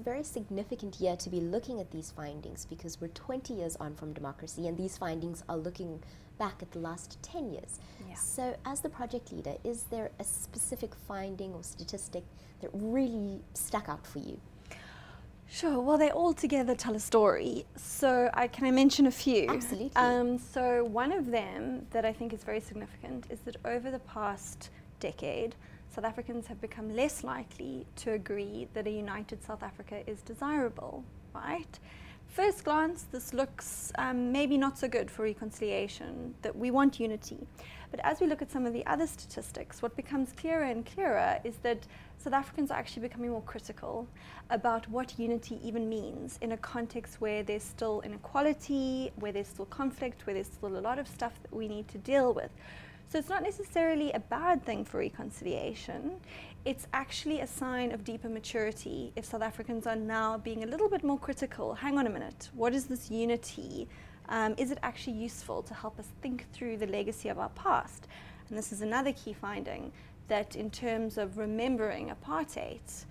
very significant year to be looking at these findings because we're 20 years on from democracy and these findings are looking back at the last 10 years. Yeah. So as the project leader, is there a specific finding or statistic that really stuck out for you? Sure, well, they all together tell a story. So can I mention a few? Absolutely. So one of them that I think is very significant is that over the past decade, South Africans have become less likely to agree that a united South Africa is desirable, right? First glance, this looks maybe not so good for reconciliation, that we want unity. But as we look at some of the other statistics, what becomes clearer and clearer is that South Africans are actually becoming more critical about what unity even means in a context where there's still inequality, where there's still conflict, where there's still a lot of stuff that we need to deal with. So it's not necessarily a bad thing for reconciliation. It's actually a sign of deeper maturity if South Africans are now being a little bit more critical. Hang on a minute, what is this unity? Is it actually useful to help us think through the legacy of our past? And this is another key finding, that in terms of remembering apartheid,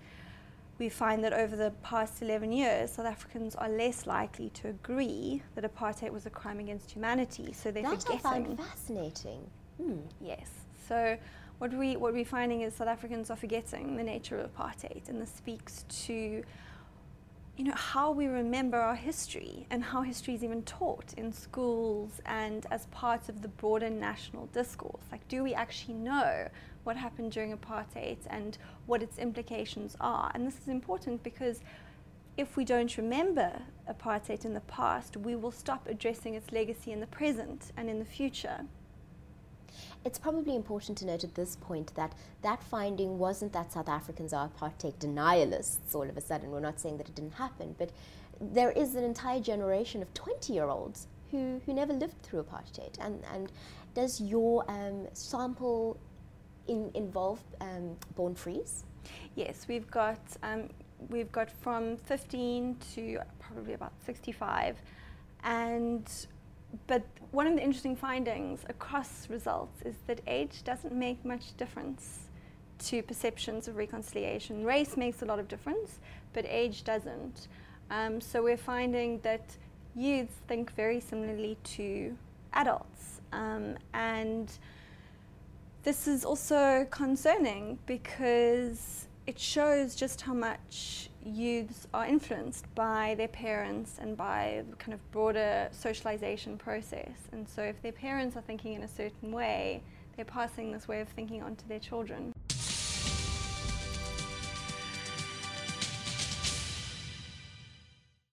we find that over the past 11 years, South Africans are less likely to agree that apartheid was a crime against humanity. So they're forgetting. That I find fascinating. Yes. So what we're finding is South Africans are forgetting the nature of apartheid, and this speaks to how we remember our history and how history is even taught in schools and as part of the broader national discourse. Like, do we actually know what happened during apartheid and what its implications are? And this is important because if we don't remember apartheid in the past, we will stop addressing its legacy in the present and in the future. It's probably important to note at this point that that finding wasn't that South Africans are apartheid denialists all of a sudden. We're not saying that it didn't happen, but there is an entire generation of 20-year-olds who never lived through apartheid. And does your sample involve born frees? Yes, we've got from 15 to probably about 65, but one of the interesting findings across results is that age doesn't make much difference to perceptions of reconciliation. Race makes a lot of difference, but age doesn't. So we're finding that youths think very similarly to adults. And this is also concerning because it shows just how much youths are influenced by their parents and by the kind of broader socialization process. And so if their parents are thinking in a certain way, they're passing this way of thinking on to their children.